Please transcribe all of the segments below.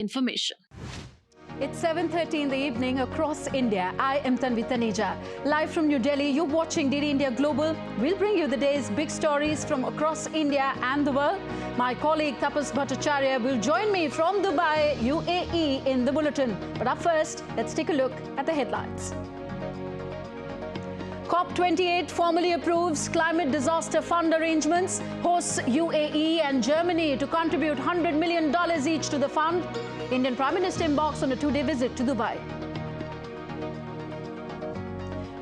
information. It's 7:30 in the evening across India. I am Tanvi Taneja. Live from New Delhi, you're watching DD India Global. We'll bring you the day's big stories from across India and the world. My colleague Tapas Bhattacharya will join me from Dubai, UAE in the bulletin. But up first, let's take a look at the headlines. COP28 formally approves climate disaster fund arrangements, hosts UAE and Germany to contribute $100 million each to the fund. Indian Prime Minister embarks on a two-day visit to Dubai.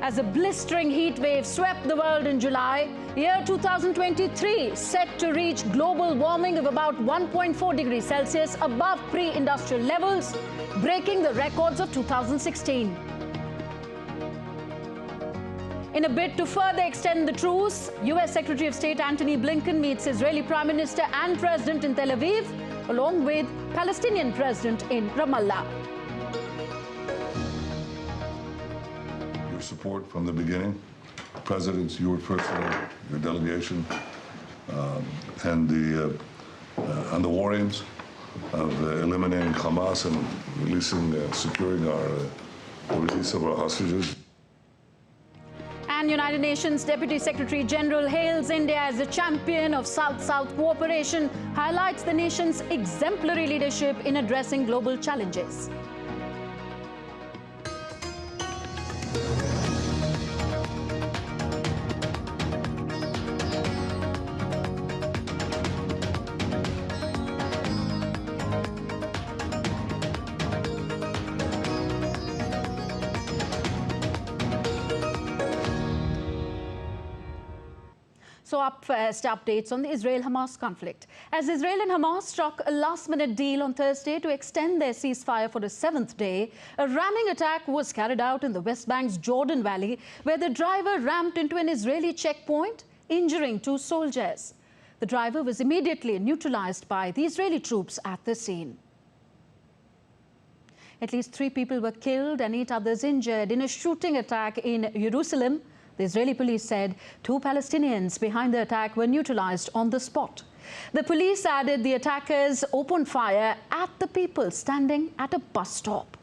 As a blistering heat wave swept the world in July, year 2023 set to reach global warming of about 1.4 degrees Celsius above pre-industrial levels, breaking the records of 2016. In a bid to further extend the truce, US Secretary of State Antony Blinken meets Israeli Prime Minister and President in Tel Aviv, along with Palestinian President in Ramallah. Your support from the beginning, Presidents, you personally, your delegation, and the war aims of eliminating Hamas and securing the release of our hostages. And United Nations Deputy Secretary General hails India as a champion of South-South cooperation, highlights the nation's exemplary leadership in addressing global challenges. So up first, updates on the Israel-Hamas conflict. As Israel and Hamas struck a last-minute deal on Thursday to extend their ceasefire for the seventh day, a ramming attack was carried out in the West Bank's Jordan Valley, where the driver rammed into an Israeli checkpoint, injuring 2 soldiers. The driver was immediately neutralized by the Israeli troops at the scene. At least 3 people were killed and 8 others injured in a shooting attack in Jerusalem. The Israeli police said 2 Palestinians behind the attack were neutralized on the spot. The police added the attackers opened fire at the people standing at a bus stop.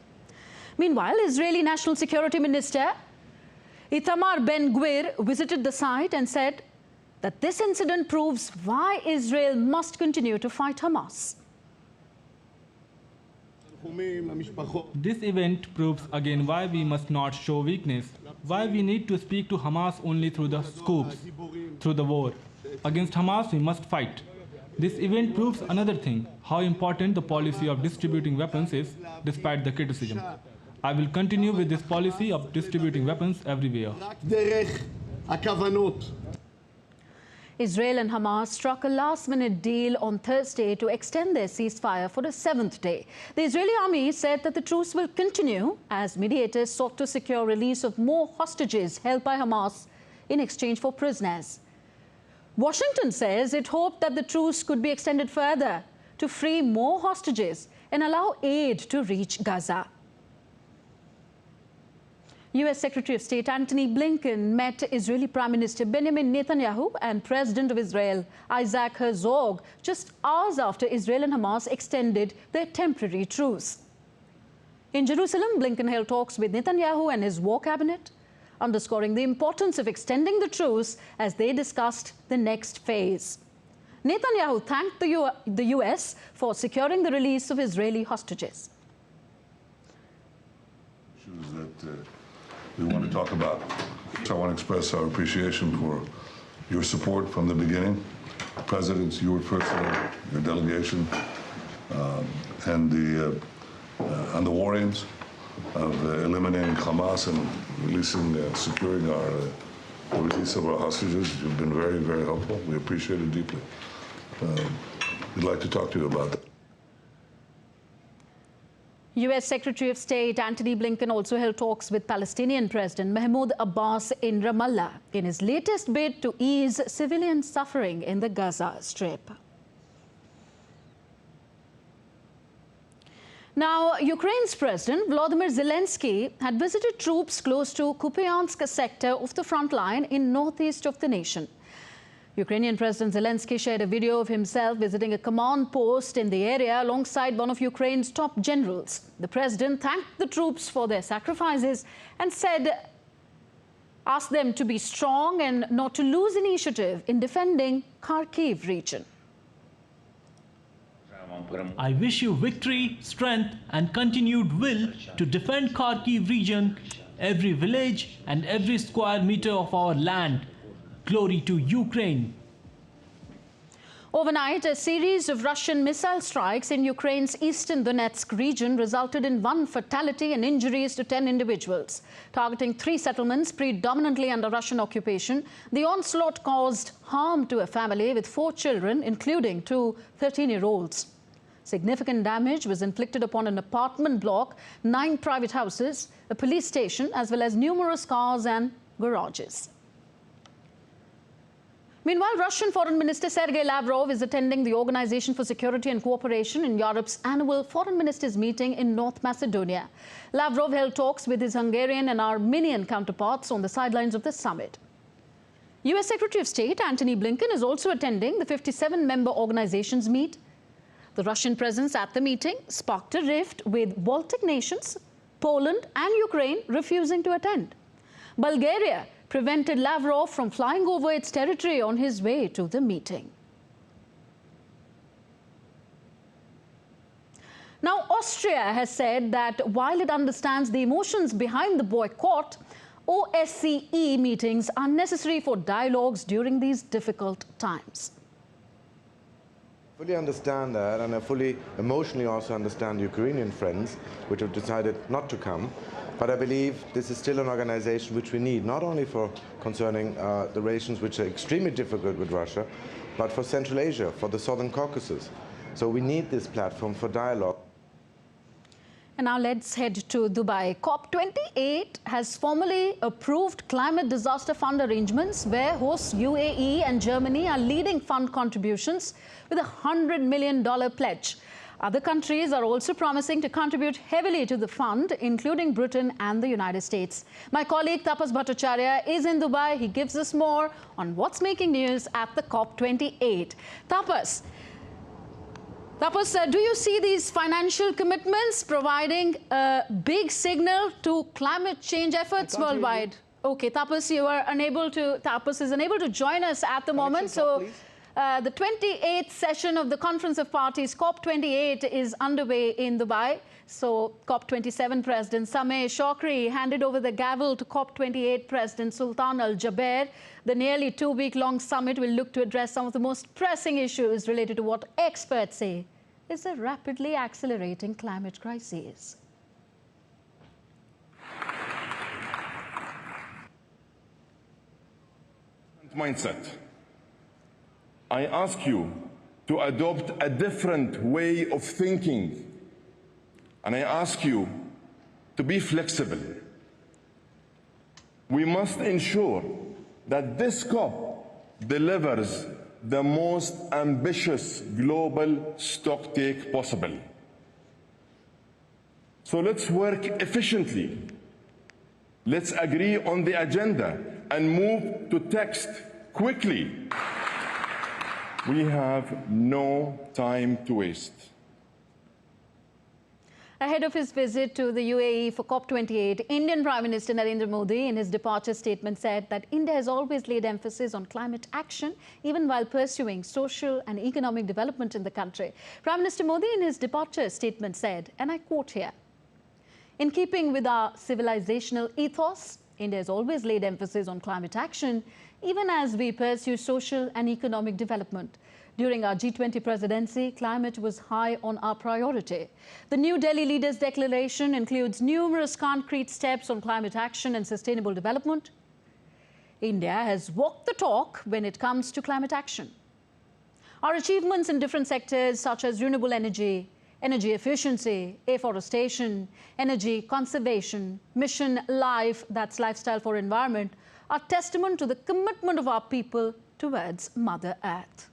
Meanwhile, Israeli National Security Minister Itamar Ben-Gvir visited the site and said that this incident proves why Israel must continue to fight Hamas. This event proves again why we must not show weakness, why we need to speak to Hamas only through the scoops, through the war. Against Hamas we must fight. This event proves another thing, how important the policy of distributing weapons is, despite the criticism. I will continue with this policy of distributing weapons everywhere. Israel and Hamas struck a last-minute deal on Thursday to extend their ceasefire for a 7th day. The Israeli army said that the truce will continue as mediators sought to secure release of more hostages held by Hamas in exchange for prisoners. Washington says it hoped that the truce could be extended further to free more hostages and allow aid to reach Gaza. US Secretary of State Antony Blinken met Israeli Prime Minister Benjamin Netanyahu and President of Israel Isaac Herzog just hours after Israel and Hamas extended their temporary truce. In Jerusalem, Blinken held talks with Netanyahu and his war cabinet, underscoring the importance of extending the truce as they discussed the next phase. Netanyahu thanked the US for securing the release of Israeli hostages. Issues that we want to talk about. So I want to express our appreciation for your support from the beginning. Presidents, you personally, your delegation, and the war aims of eliminating Hamas and securing the release of our hostages. You've been very, very helpful. We appreciate it deeply. We'd like to talk to you about that. US Secretary of State Antony Blinken also held talks with Palestinian President Mahmoud Abbas in Ramallah in his latest bid to ease civilian suffering in the Gaza Strip. Now, Ukraine's President Volodymyr Zelensky had visited troops close to Kupiansk sector of the front line in northeast of the nation. Ukrainian President Zelensky shared a video of himself visiting a command post in the area alongside one of Ukraine's top generals. The president thanked the troops for their sacrifices and asked them to be strong and not to lose initiative in defending Kharkiv region. I wish you victory, strength and continued will to defend Kharkiv region, every village and every square meter of our land. Glory to Ukraine. Overnight, a series of Russian missile strikes in Ukraine's eastern Donetsk region resulted in 1 fatality and injuries to 10 individuals. Targeting 3 settlements predominantly under Russian occupation, the onslaught caused harm to a family with 4 children, including 2 13-year-olds. Significant damage was inflicted upon an apartment block, 9 private houses, a police station, as well as numerous cars and garages. Meanwhile, Russian Foreign Minister Sergei Lavrov is attending the Organization for Security and Cooperation in Europe's annual Foreign Ministers meeting in North Macedonia. Lavrov held talks with his Hungarian and Armenian counterparts on the sidelines of the summit. US Secretary of State Antony Blinken is also attending the 57-member organization's meet. The Russian presence at the meeting sparked a rift with Baltic nations, Poland and Ukraine refusing to attend. Bulgaria prevented Lavrov from flying over its territory on his way to the meeting. Now, Austria has said that while it understands the emotions behind the boycott, OSCE meetings are necessary for dialogues during these difficult times. I fully understand that, and I fully emotionally also understand Ukrainian friends which have decided not to come. But I believe this is still an organization which we need, not only for concerning the relations which are extremely difficult with Russia, but for Central Asia, for the Southern Caucasus. So we need this platform for dialogue. And now let's head to Dubai. COP28 has formally approved climate disaster fund arrangements where hosts UAE and Germany are leading fund contributions with a $100 million pledge. Other countries are also promising to contribute heavily to the fund, including Britain and the United States. My colleague Tapas Bhattacharya is in Dubai. He gives us more on what's making news at the COP28. Tapas, do you see these financial commitments providing a big signal to climate change efforts worldwide? Okay, Tapas is unable to join us at the moment. So. The 28th session of the Conference of Parties, COP28, is underway in Dubai. So COP27 President Sameh Shoukry handed over the gavel to COP28 President Sultan Al Jaber. The nearly 2-week-long summit will look to address some of the most pressing issues related to what experts say is a rapidly accelerating climate crisis. Mindset. I ask you to adopt a different way of thinking, and I ask you to be flexible. We must ensure that this COP delivers the most ambitious global stocktake possible. So let's work efficiently. Let's agree on the agenda and move to text quickly. We have no time to waste. Ahead of his visit to the UAE for COP28, Indian Prime Minister Narendra Modi in his departure statement said that India has always laid emphasis on climate action, even while pursuing social and economic development in the country. Prime Minister Modi in his departure statement said, and I quote here, "In keeping with our civilizational ethos, India has always laid emphasis on climate action, even as we pursue social and economic development. During our G20 presidency, climate was high on our priority. The New Delhi Leaders' Declaration includes numerous concrete steps on climate action and sustainable development. India has walked the talk when it comes to climate action. Our achievements in different sectors such as renewable energy, energy efficiency, afforestation, energy conservation, mission life, that's lifestyle for environment, are testament to the commitment of our people towards Mother Earth."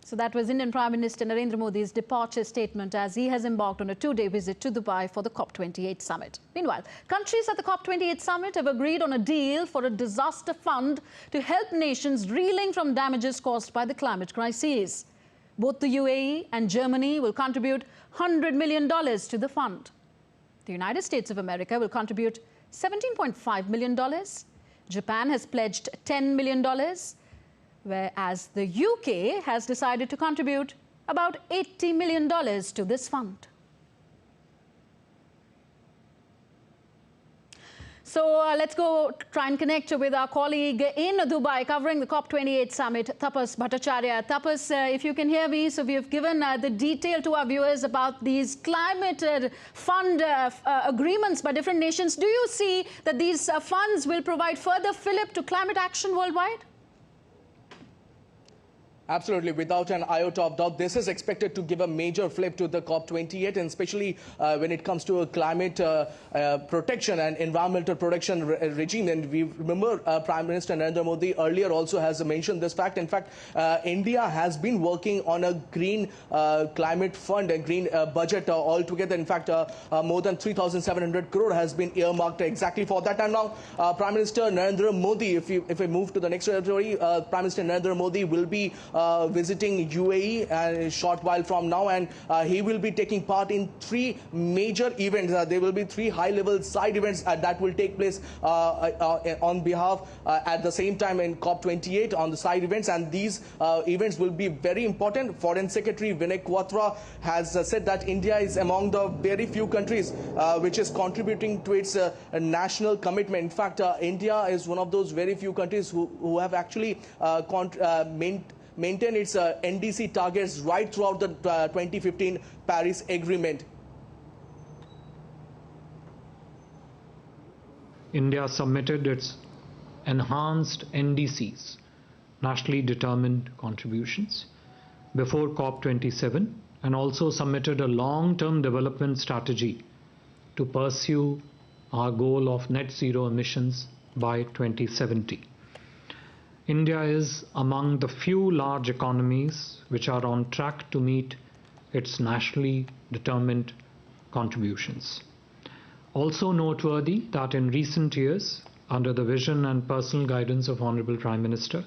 So that was Indian Prime Minister Narendra Modi's departure statement as he has embarked on a two-day visit to Dubai for the COP28 summit. Meanwhile, countries at the COP28 summit have agreed on a deal for a disaster fund to help nations reeling from damages caused by the climate crisis. Both the UAE and Germany will contribute $100 million to the fund. The United States of America will contribute $17.5 million. Japan has pledged $10 million. Whereas the UK has decided to contribute about $80 million to this fund. So let's go try and connect with our colleague in Dubai covering the COP28 summit, Tapas Bhattacharya. Tapas, if you can hear me, so we have given the detail to our viewers about these climate fund agreements by different nations. Do you see that these funds will provide further fillip to climate action worldwide? Absolutely, without an iota of doubt. This is expected to give a major flip to the COP28, and especially when it comes to a climate protection and environmental protection regime. And we remember Prime Minister Narendra Modi earlier also has mentioned this fact. In fact, India has been working on a green climate fund and green budget altogether. In fact, more than 3,700 crore has been earmarked exactly for that. And now Prime Minister Narendra Modi, if we move to the next territory, Prime Minister Narendra Modi will be visiting UAE a short while from now, and he will be taking part in 3 major events. There will be 3 high-level side events that will take place on behalf at the same time in COP28 on the side events, and these events will be very important. Foreign Secretary Vinay Kwatra has said that India is among the very few countries which is contributing to its national commitment. In fact, India is one of those very few countries who have actually maintain its NDC targets right throughout the 2015 Paris Agreement. India submitted its enhanced NDCs, nationally determined contributions, before COP27, and also submitted a long-term development strategy to pursue our goal of net zero emissions by 2070. India is among the few large economies which are on track to meet its nationally determined contributions. Also noteworthy that in recent years, under the vision and personal guidance of Honorable Prime Minister,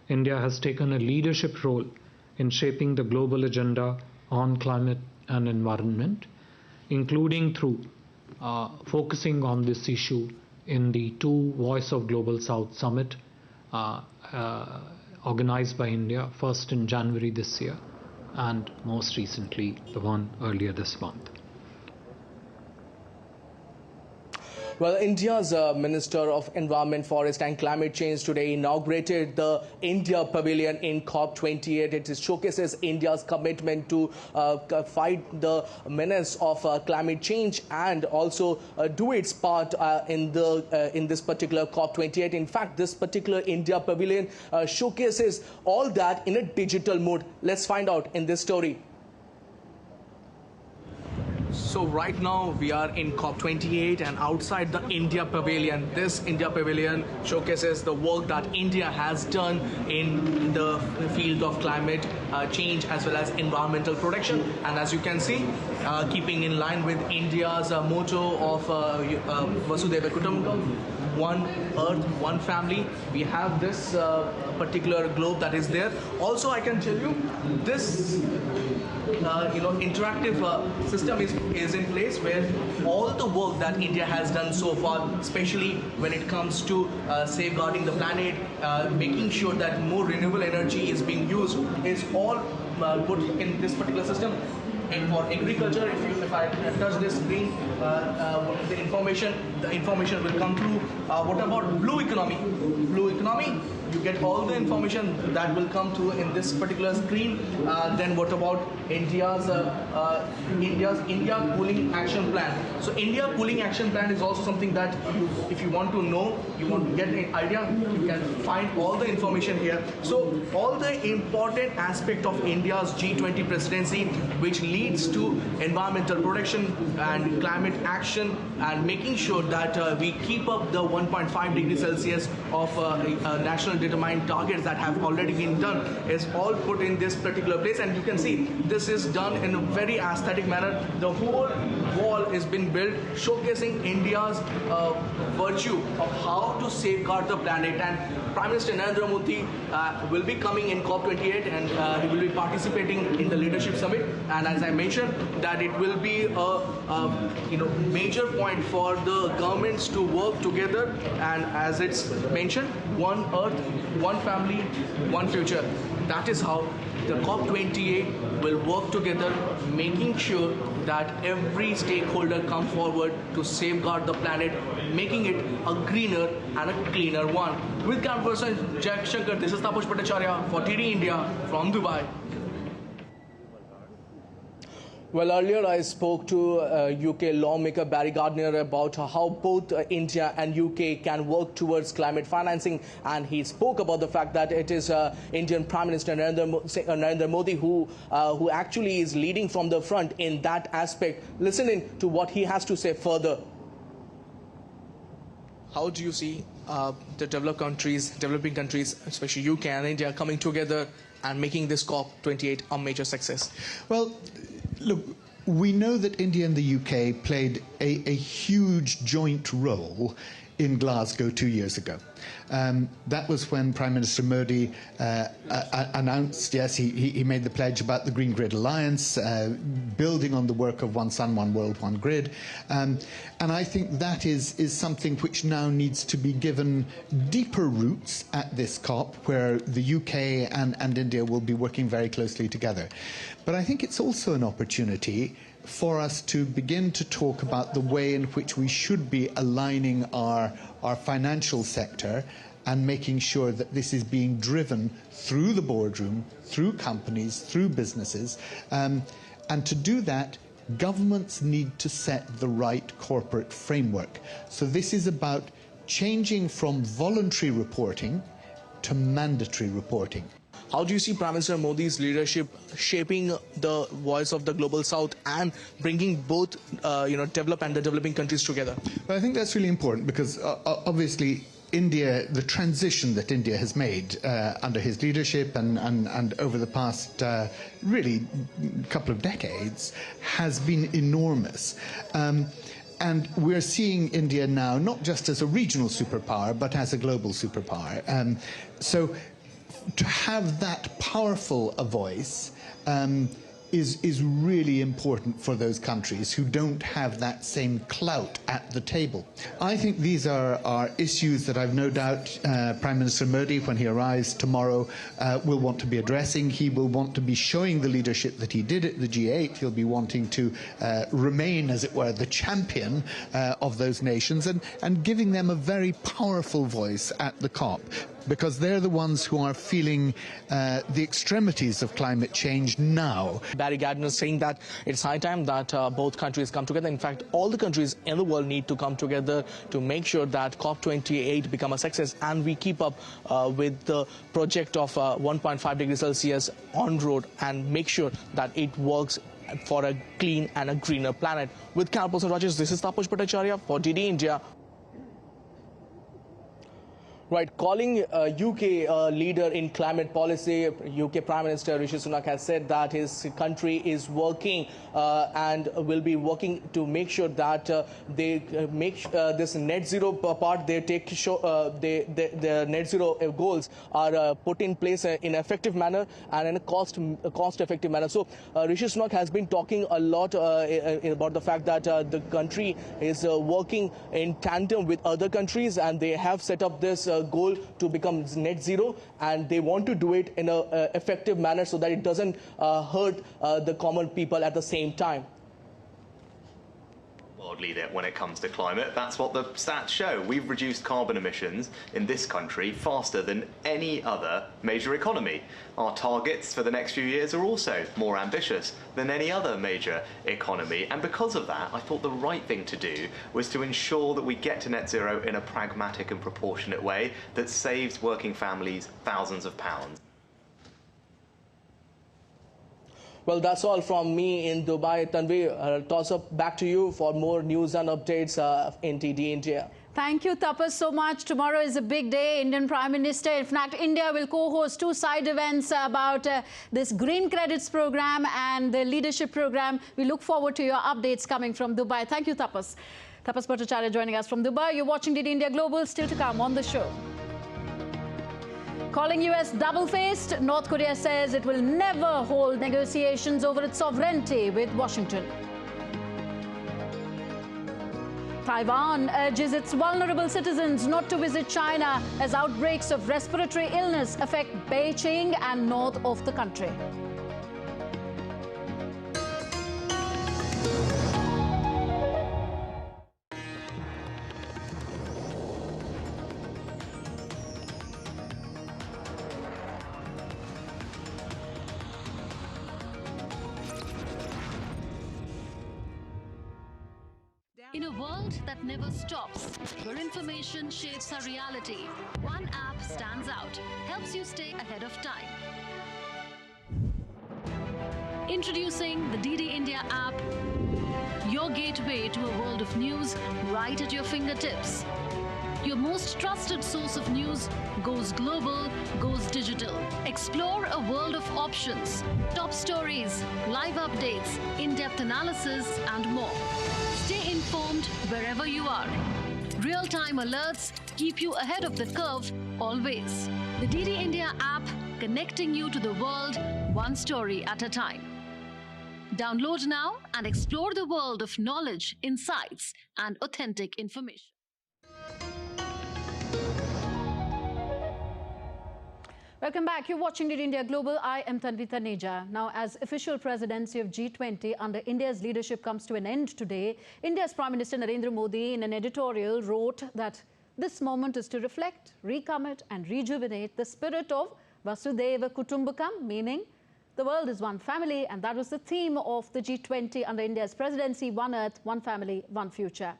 India has taken a leadership role in shaping the global agenda on climate and environment, including through focusing on this issue in the 2 Voice of Global South Summit organized by India, first in January this year and most recently the one earlier this month. Well, India's Minister of Environment, Forest and Climate Change today inaugurated the India Pavilion in COP28. It showcases India's commitment to fight the menace of climate change and also do its part in this particular COP28. In fact, this particular India Pavilion showcases all that in a digital mode. Let's find out in this story. So right now we are in COP28 and outside the India Pavilion. This India Pavilion showcases the work that India has done in the field of climate change as well as environmental protection. And as you can see, keeping in line with India's motto of Vasudhaiva Kutumbakam, one earth, one family, we have this particular globe that is there. Also, I can tell you this interactive system is in place where all the work that India has done so far, especially when it comes to safeguarding the planet, making sure that more renewable energy is being used, is all put in this particular system. And for agriculture, if I touch this screen, the information will come through. What about blue economy? Blue economy, you get all the information that will come through in this particular screen. Then what about India's India Cooling Action Plan? So India Cooling Action Plan is also something that if you want to know, you want to get an idea, you can find all the information here. So all the important aspect of India's G20 presidency, which leads to environmental protection and climate action and making sure that we keep up the 1.5 degrees Celsius of national determined targets that have already been done is all put in this particular place, and you can see this is done in a very aesthetic manner. The whole wall has been built showcasing India's virtue of how to safeguard the planet. And Prime Minister Narendra Modi will be coming in COP28, and he will be participating in the leadership summit. And as I mentioned, that it will be a major point for the governments to work together, and as it's mentioned, one earth, one family, one future. That is how the COP28 will work together, making sure that every stakeholder come forward to safeguard the planet, making it a greener and a cleaner one. With camera person Jack Shankar, this is Taposh Bhattacharya for TD India from Dubai. Well, earlier I spoke to UK lawmaker Barry Gardner about how both India and UK can work towards climate financing, and he spoke about the fact that it is Indian Prime Minister Narendra Modi who actually is leading from the front in that aspect. Listening to what he has to say further. How do you see the developing countries, especially UK and India, coming together and making this COP28 a major success? Well, look, we know that India and the UK played a huge joint role in Glasgow 2 years ago. That was when Prime Minister Modi announced, yes, he made the pledge about the Green Grid Alliance, building on the work of One Sun, One World, One Grid. And I think that is something which now needs to be given deeper roots at this COP, where the UK and India will be working very closely together. But I think it's also an opportunity for us to begin to talk about the way in which we should be aligning our financial sector and making sure that this is being driven through the boardroom, through companies, through businesses. And to do that, governments need to set the right corporate framework. So this is about changing from voluntary reporting to mandatory reporting. How do you see Prime Minister Modi's leadership shaping the voice of the Global South and bringing both, developed and the developing countries together? Well, I think that's really important because obviously India, the transition that India has made under his leadership and over the past really couple of decades has been enormous. And we're seeing India now not just as a regional superpower, but as a global superpower. So to have that powerful a voice is really important for those countries who don't have that same clout at the table. I think these are issues that I've no doubt Prime Minister Modi, when he arrives tomorrow, will want to be addressing. He will want to be showing the leadership that he did at the G8. He'll be wanting to remain, as it were, the champion of those nations and giving them a very powerful voice at the COP, because they're the ones who are feeling the extremities of climate change now. Barry Gardner saying that it's high time that both countries come together. In fact, all the countries in the world need to come together to make sure that COP28 become a success and we keep up with the project of 1.5 degrees Celsius on road and make sure that it works for a clean and a greener planet. With camera person Rajesh, this is Taposh Bhattacharya for TD India. Right, calling UK leader in climate policy, UK Prime Minister Rishi Sunak has said that his country is working and will be working to make sure that they make this net zero part, they take the net zero goals are put in place in an effective manner and in a cost-effective manner. So Rishi Sunak has been talking a lot about the fact that the country is working in tandem with other countries, and they have set up this goal to become net zero, and they want to do it in an effective manner so that it doesn't hurt the common people at the same time. World leader when it comes to climate. That's what the stats show. We've reduced carbon emissions in this country faster than any other major economy. Our targets for the next few years are also more ambitious than any other major economy, and because of that I thought the right thing to do was to ensure that we get to net zero in a pragmatic and proportionate way that saves working families thousands of pounds. Well, that's all from me in Dubai. Tanvi, toss up back to you for more news and updates in TD India. Thank you, Tapas, so much. Tomorrow is a big day. Indian Prime Minister, in fact, India will co-host 2 side events about this Green Credits program and the leadership program. We look forward to your updates coming from Dubai. Thank you, Tapas. Tapas Bhattacharya joining us from Dubai. You're watching DD India Global. Still to come on the show. Calling US double-faced, North Korea says it will never hold negotiations over its sovereignty with Washington. Taiwan urges its vulnerable citizens not to visit China as outbreaks of respiratory illness affect Beijing and north of the country. In a world that never stops, where information shapes our reality, one app stands out, helps you stay ahead of time. Introducing the DD India app, your gateway to a world of news right at your fingertips. Your most trusted source of news goes global, goes digital. Explore a world of options, top stories, live updates, in-depth analysis, and more. Stay informed wherever you are. Real-time alerts keep you ahead of the curve always. The DD India app, connecting you to the world one story at a time. Download now and explore the world of knowledge, insights, and authentic information. Welcome back. You're watching DD India Global. I am Tanvi Taneja. Now, as official presidency of G20 under India's leadership comes to an end today, India's Prime Minister Narendra Modi, in an editorial, wrote that this moment is to reflect, recommit, and rejuvenate the spirit of Vasudhaiva Kutumbakam, meaning the world is one family, and that was the theme of the G20 under India's presidency: One Earth, One Family, One Future.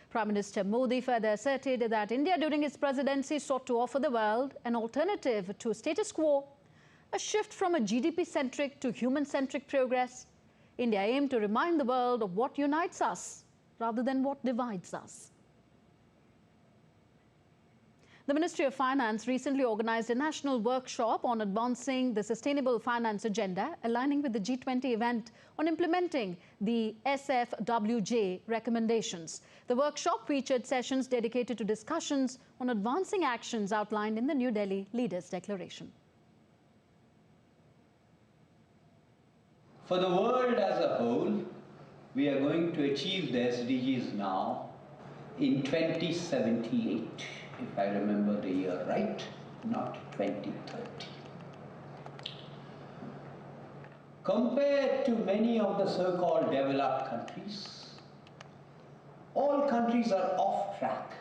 Prime Minister Modi further asserted that India during its presidency sought to offer the world an alternative to status quo, a shift from a GDP-centric to human-centric progress. India aimed to remind the world of what unites us rather than what divides us. The Ministry of Finance recently organized a national workshop on advancing the sustainable finance agenda, aligning with the G20 event on implementing the SFWJ recommendations. The workshop featured sessions dedicated to discussions on advancing actions outlined in the New Delhi Leaders' Declaration. For the world as a whole, we are going to achieve the SDGs now in 2078. If I remember the year right, not 2030. Compared to many of the so-called developed countries, all countries are off track.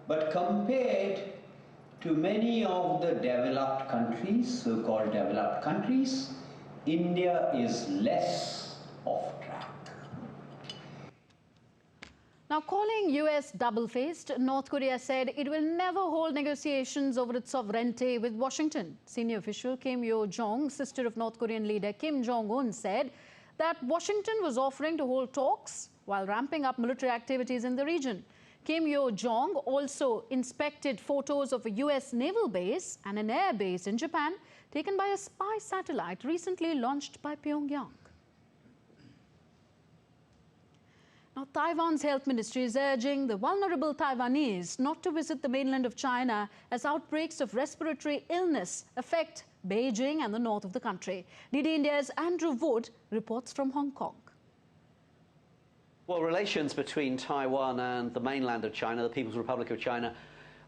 But compared to many of the developed countries, so-called developed countries, India is less off track. Now, calling US double-faced, North Korea said it will never hold negotiations over its sovereignty with Washington. Senior official Kim Yo-jong, sister of North Korean leader Kim Jong-un, said that Washington was offering to hold talks while ramping up military activities in the region. Kim Yo-jong also inspected photos of a US naval base and an air base in Japan taken by a spy satellite recently launched by Pyongyang. Now, Taiwan's health ministry is urging the vulnerable Taiwanese not to visit the mainland of China as outbreaks of respiratory illness affect Beijing and the north of the country. DD India's Andrew Wood reports from Hong Kong. Well, relations between Taiwan and the mainland of China, the People's Republic of China,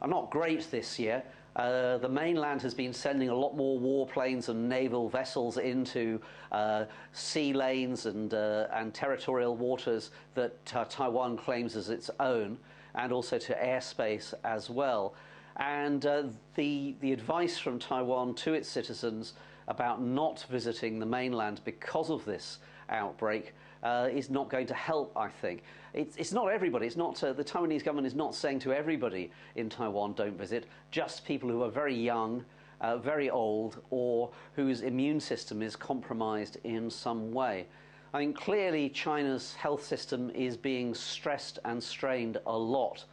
are not great this year. The mainland has been sending a lot more warplanes and naval vessels into sea lanes and territorial waters that Taiwan claims as its own, and also to airspace as well. And the advice from Taiwan to its citizens about not visiting the mainland because of this outbreak is not going to help, I think. It's not everybody. It's not the Taiwanese government is not saying to everybody in Taiwan don't visit, just people who are very young, very old, or whose immune system is compromised in some way. I mean, clearly China's health system is being stressed and strained a lot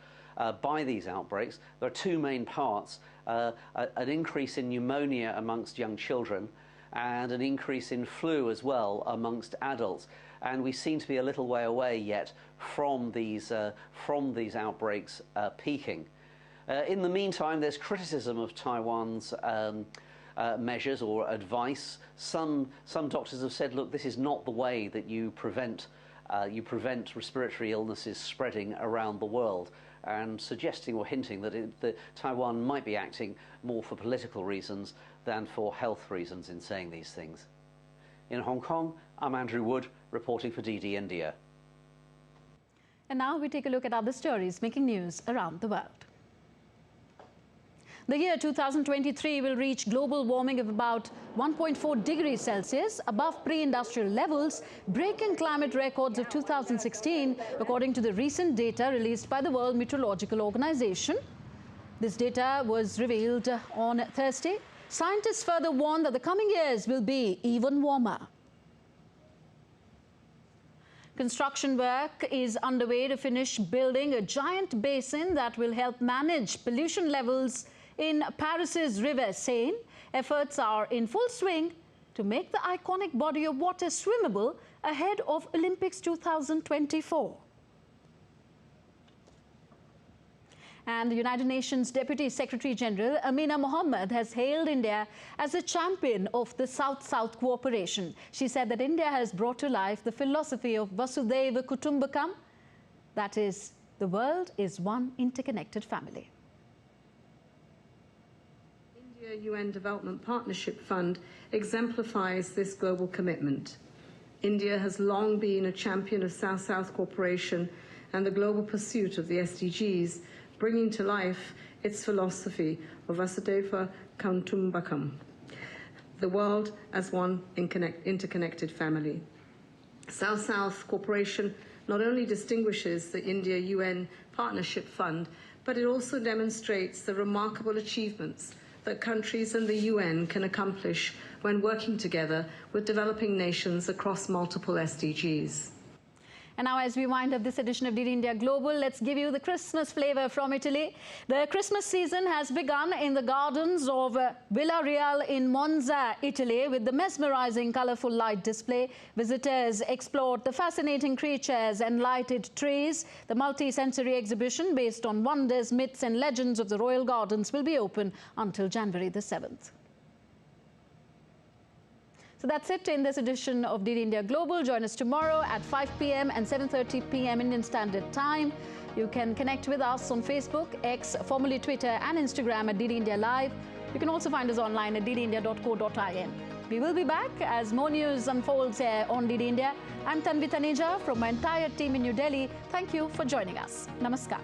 by these outbreaks. There are two main parts, an increase in pneumonia amongst young children and an increase in flu as well amongst adults. And we seem to be a little way away yet from these outbreaks peaking. In the meantime, there's criticism of Taiwan's measures or advice. Some doctors have said, look, this is not the way that you prevent respiratory illnesses spreading around the world, and suggesting or hinting that Taiwan might be acting more for political reasons than for health reasons in saying these things. In Hong Kong, I'm Andrew Wood, reporting for DD India. And now we take a look at other stories making news around the world. The year 2023 will reach global warming of about 1.4 degrees Celsius, above pre-industrial levels, breaking climate records of 2016, according to the recent data released by the World Meteorological Organization. This data was revealed on Thursday. Scientists further warn that the coming years will be even warmer. Construction work is underway to finish building a giant basin that will help manage pollution levels in Paris's River Seine. Efforts are in full swing to make the iconic body of water swimmable ahead of Olympics 2024. And the United Nations Deputy Secretary General Amina Mohammed has hailed India as a champion of the South-South cooperation. She said that India has brought to life the philosophy of Vasudhaiva Kutumbakam, that is, the world is one interconnected family. UN Development Partnership Fund exemplifies this global commitment. India has long been a champion of South-South cooperation and the global pursuit of the SDGs, bringing to life its philosophy of Vasudhaiva Kutumbakam, the world as one interconnected family. South-South cooperation not only distinguishes the India UN Partnership Fund, but it also demonstrates the remarkable achievements that countries and the UN can accomplish when working together with developing nations across multiple SDGs. And now, as we wind up this edition of DD India Global, let's give you the Christmas flavor from Italy. The Christmas season has begun in the gardens of Villa Real in Monza, Italy, with the mesmerizing colorful light display. Visitors explored the fascinating creatures and lighted trees. The multi-sensory exhibition based on wonders, myths and legends of the royal gardens will be open until January the 7th. So that's it in this edition of DD India Global. Join us tomorrow at 5 p.m. and 7:30 p.m. Indian Standard Time. You can connect with us on Facebook, X, formerly Twitter, and Instagram at DD India Live. You can also find us online at ddindia.co.in. We will be back as more news unfolds here on DD India. I'm Tanvi Taneja from my entire team in New Delhi. Thank you for joining us. Namaskar.